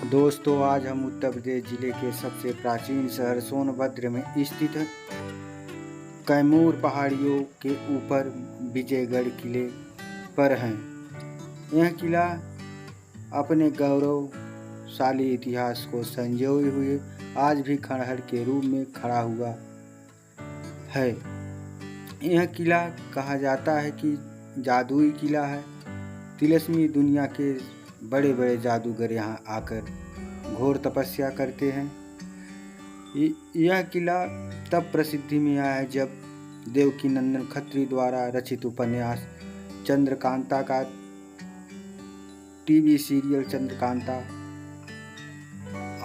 दोस्तों, आज हम उत्तर प्रदेश जिले के सबसे प्राचीन शहर सोनभद्र में स्थित कैमूर पहाड़ियों के ऊपर विजयगढ़ किले पर हैं। यह किला अपने गौरवशाली इतिहास को संजोए हुए आज भी खंडहर के रूप में खड़ा हुआ है। यह किला कहा जाता है कि जादुई किला है। तिलिस्मी दुनिया के बड़े बड़े जादूगर यहाँ आकर घोर तपस्या करते हैं। यह किला तब प्रसिद्धि में आया जब देवकीनंदन खत्री द्वारा रचित उपन्यास चंद्रकांता का टीवी सीरियल चंद्रकांता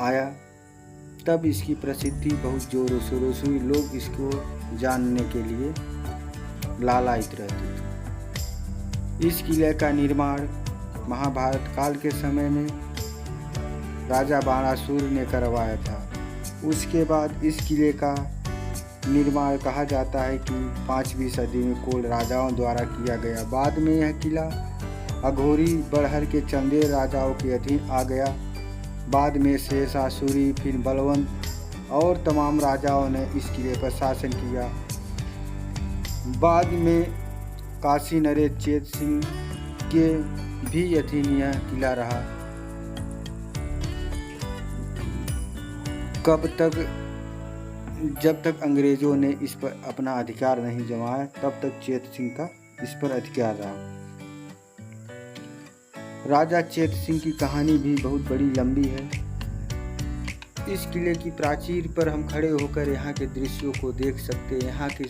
आया। तब इसकी प्रसिद्धि बहुत जोरों शोरों से हुई। लोग इसको जानने के लिए लालायित रहते थे। इस किले का निर्माण महाभारत काल के समय में राजा बाणासुर ने करवाया था। उसके बाद इस किले का निर्माण कहा जाता है कि 5वीं सदी में कोल राजाओं द्वारा किया गया। बाद में यह किला अघोरी बड़हर के चंदेल राजाओं के अधीन आ गया। बाद में शेषासुरी, फिर बलवंत और तमाम राजाओं ने इस किले पर शासन किया। बाद में काशी नरेश चेत सिंह के भी अधीन यह किला रहा। जब तक अंग्रेजों ने इस पर अपना अधिकार नहीं जमाया, तब तक चेत सिंह का इस पर अधिकार रहा। राजा चेत सिंह की कहानी भी बहुत बड़ी लंबी है। इस किले की प्राचीर पर हम खड़े होकर यहाँ के दृश्यों को देख सकते हैं। यहाँ के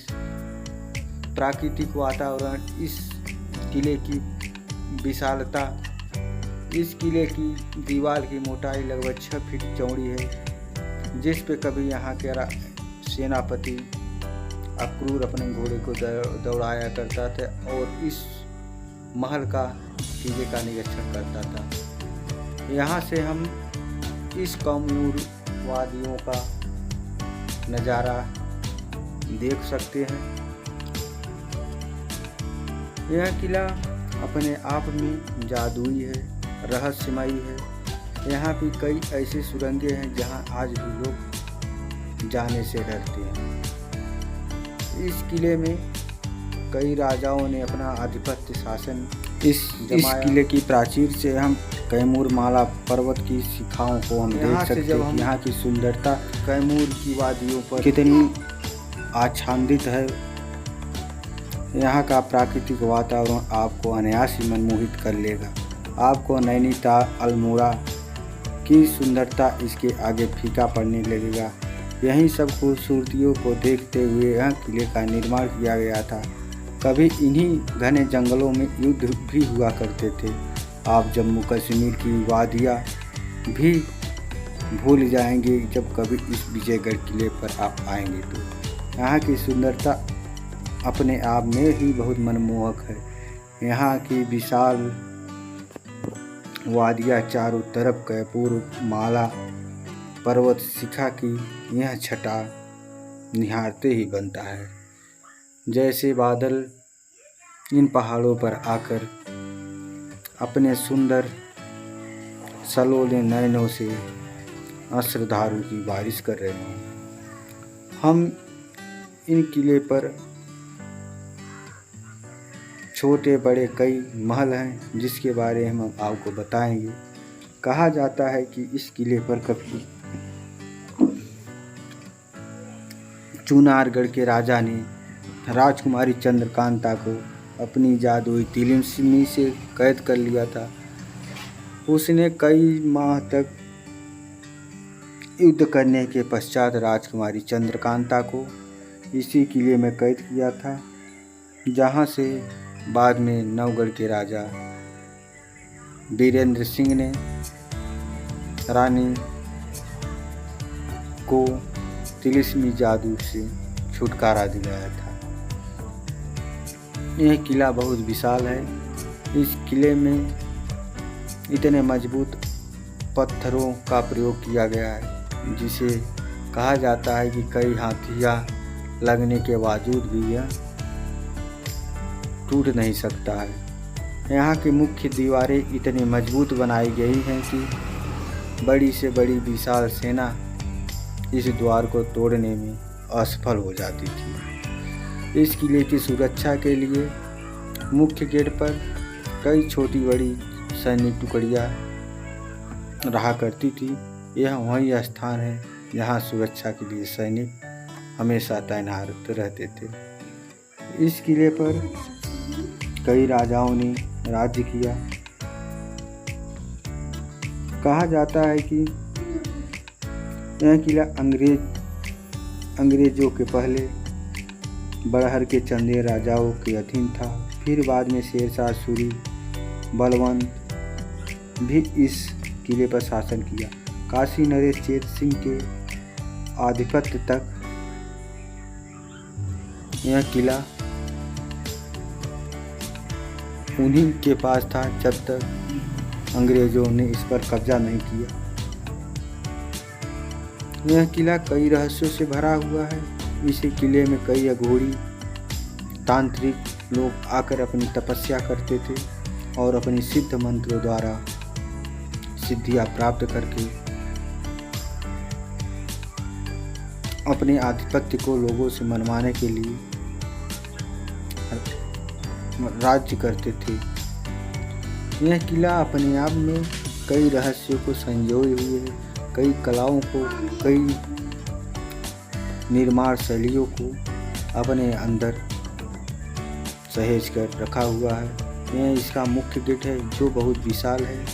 प्राकृतिक वातावरण, इस किले की विशालता, इस किले की दीवार की मोटाई लगभग 6 फीट चौड़ी है, जिस पे कभी यहाँ के सेनापति अक्रूर अपने घोड़े को दौड़ाया करता था और इस महल का किले का निरीक्षण करता था। यहाँ से हम इस कैमूर वादियों का नज़ारा देख सकते हैं। यह किला अपने आप में जादुई है, रहस्यमयी है। यहाँ भी कई ऐसे सुरंगें हैं जहाँ आज भी लोग जाने से डरते हैं। इस किले में कई राजाओं ने अपना आधिपत्य शासन इस किले की प्राचीर से हम कैमूर माला पर्वत की शिखाओं को हम देख सकते हैं कि यहाँ की सुंदरता कैमूर की वादियों पर कितनी आच्छादित है। यहाँ का प्राकृतिक वातावरण आपको अनायास ही मनमोहित कर लेगा। आपको नैनीताल, अल्मोड़ा की सुंदरता इसके आगे फीका पड़ने लगेगा। यही सब खूबसूरतियों को देखते हुए यह किले का निर्माण किया गया था। कभी इन्हीं घने जंगलों में युद्ध भी हुआ करते थे। आप जम्मू कश्मीर की वादियाँ भी भूल जाएंगे जब कभी इस विजयगढ़ किले पर आप आएंगे तो। यहाँ की सुंदरता अपने आप में ही बहुत मनमोहक है। यहाँ की विशाल वादियाँ, चारों तरफ कैमूर माला पर्वत शिखा की यह छटा निहारते ही बनता है। जैसे बादल इन पहाड़ों पर आकर अपने सुंदर सलोने नयनों से अश्रुधारू की बारिश कर रहे हों। हम इन किले पर छोटे बड़े कई महल हैं जिसके बारे में हम आपको बताएंगे। कहा जाता है कि इस किले पर कभी चुनारगढ़ के राजा ने राजकुमारी चंद्रकांता को अपनी जादुई तिलिस्मी से कैद कर लिया था। उसने कई माह तक युद्ध करने के पश्चात राजकुमारी चंद्रकांता को इसी किले में कैद किया था, जहाँ से बाद में नवगढ़ के राजा वीरेंद्र सिंह ने रानी को तिलिस्मी जादू से छुटकारा दिलाया था। यह किला बहुत विशाल है। इस किले में इतने मजबूत पत्थरों का प्रयोग किया गया है जिसे कहा जाता है कि कई हाथियाँ लगने के बावजूद भी यह टूट नहीं सकता है। यहाँ की मुख्य दीवारें इतनी मजबूत बनाई गई हैं कि बड़ी से बड़ी विशाल सेना इस द्वार को तोड़ने में असफल हो जाती थी। इस किले की सुरक्षा के लिए मुख्य गेट पर कई छोटी बड़ी सैनिक टुकड़ियाँ रहा करती थी। यह वही स्थान है जहाँ सुरक्षा के लिए सैनिक हमेशा तैनात रहते थे। इस किले पर कई राजाओं ने राज्य किया। कहा जाता है कि यह किला अंग्रेजों के पहले बड़हर के चंदेल राजाओं के अधीन था। फिर बाद में शेरशाह सूरी बलवंत भी इस किले पर शासन किया। काशी नरेश चेत सिंह के आधिपत्य तक यह किला उन्हीं के पास था जब तक अंग्रेजों ने इस पर कब्जा नहीं किया। यह किला कई रहस्यों से भरा हुआ है। इस किले में कई अघोरी तांत्रिक लोग आकर अपनी तपस्या करते थे और अपनी सिद्ध मंत्रों द्वारा सिद्धियां प्राप्त करके अपने आधिपत्य को लोगों से मनवाने के लिए राज्य करते थे। यह किला अपने आप में कई रहस्यों को संजोए हुए है, कई कलाओं को, कई निर्माण शैलियों को अपने अंदर सहेज कर रखा हुआ है। यह इसका मुख्य गेट है जो बहुत विशाल है।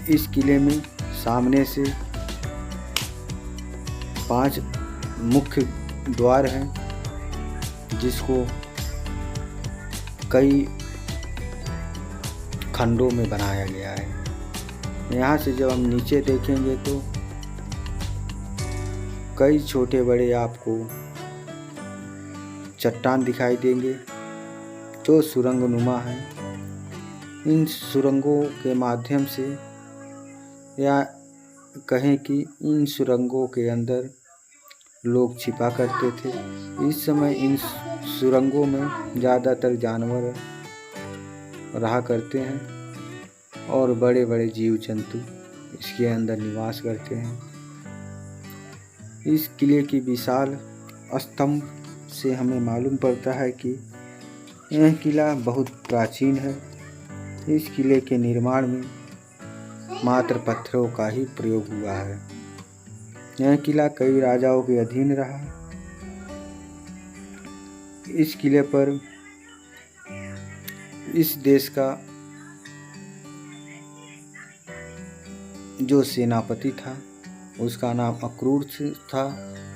इस किले में सामने से 5 मुख्य द्वार हैं जिसको कई खंडों में बनाया गया है। यहाँ से जब हम नीचे देखेंगे तो कई छोटे बड़े आपको चट्टान दिखाई देंगे जो सुरंग नुमा है। इन सुरंगों के माध्यम से या कहें कि इन सुरंगों के अंदर लोग छिपा करते थे। इस समय इन सुरंगों में ज़्यादातर जानवर रहा करते हैं और बड़े बड़े जीव जंतु इसके अंदर निवास करते हैं। इस किले की विशाल स्तंभ से हमें मालूम पड़ता है कि यह किला बहुत प्राचीन है। इस किले के निर्माण में मात्र पत्थरों का ही प्रयोग हुआ है। यह किला कई राजाओं के अधीन रहा। इस किले पर इस देश का जो सेनापति था उसका नाम अक्रूर था।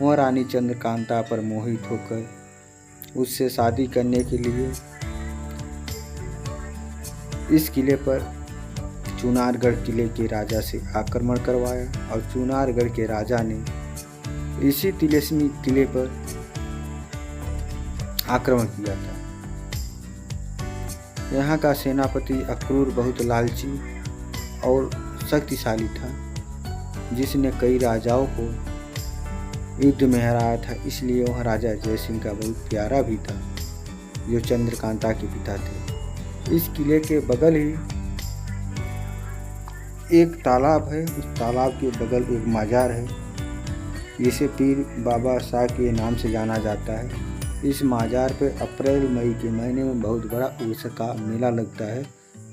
वह रानी चंद्रकांता पर मोहित होकर उससे शादी करने के लिए इस किले पर चुनारगढ़ किले के राजा से आक्रमण करवाया और चुनारगढ़ के राजा ने इसी तिलेस्मी किले पर आक्रमण किया था। यहाँ का सेनापति अक्रूर बहुत लालची और शक्तिशाली था, जिसने कई राजाओं को युद्ध में हराया था। इसलिए वह राजा जयसिंह का बहुत प्यारा भी था, जो चंद्रकांता के पिता थे। इस किले के बगल ही एक तालाब है। उस तालाब के बगल एक मजार है जिसे पीर बाबा शाह के नाम से जाना जाता है। इस मजार पे अप्रैल मई के महीने में बहुत बड़ा उर्स का मेला लगता है,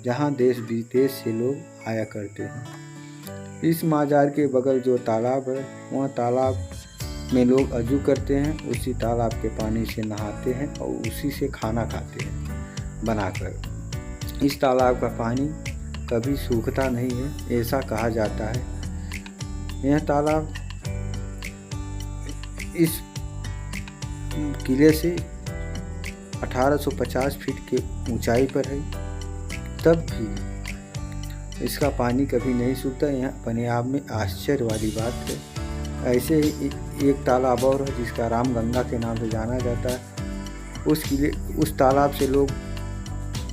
जहाँ देश विदेश से लोग आया करते हैं। इस मजार के बगल जो तालाब है, वह तालाब में लोग अजू करते हैं, उसी तालाब के पानी से नहाते हैं और उसी से खाना खाते हैं बनाकर। इस तालाब का पानी कभी सूखता नहीं है, ऐसा कहा जाता है। यह तालाब इस किले से 1850 फीट के ऊंचाई पर है, तब भी इसका पानी कभी नहीं सूखता। यह अपने आप में आश्चर्य वाली बात है। ऐसे ही एक तालाब और है जिसका रामगंगा के नाम से जाना जाता है। उस तालाब से लोग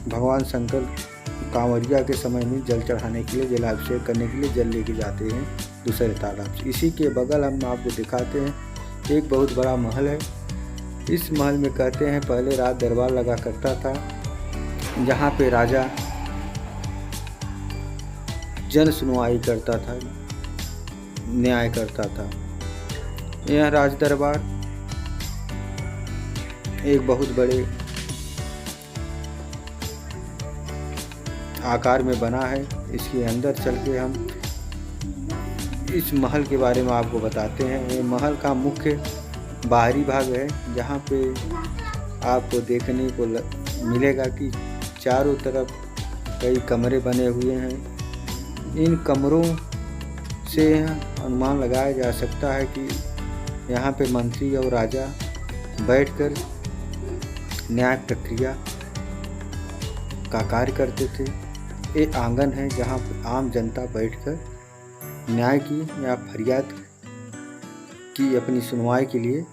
भगवान शंकर कांवरिया के समय में जल चढ़ाने के लिए, जलाभिषेक करने के लिए जल लेके जाते हैं दूसरे तालाब से। इसी के बगल हम आपको दिखाते हैं एक बहुत बड़ा महल है। इस महल में कहते हैं पहले रात दरबार लगा करता था, जहाँ पे राजा जन सुनवाई करता था, न्याय करता था। यह राज दरबार एक बहुत बड़े आकार में बना है। इसके अंदर चल के हम इस महल के बारे में आपको बताते हैं। ये महल का मुख्य बाहरी भाग है, जहाँ पे आपको देखने को मिलेगा कि चारों तरफ कई कमरे बने हुए हैं। इन कमरों से अनुमान लगाया जा सकता है कि यहाँ पे मंत्री और राजा बैठकर न्याय प्रक्रिया का कार्य करते थे। ये आंगन है जहाँ पे आम जनता बैठकर न्याय की या फरियाद की अपनी सुनवाई के लिए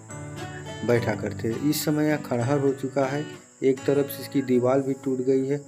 बैठा करते। इस समय यह खंडहर हो चुका है, एक तरफ से इसकी दीवार भी टूट गई है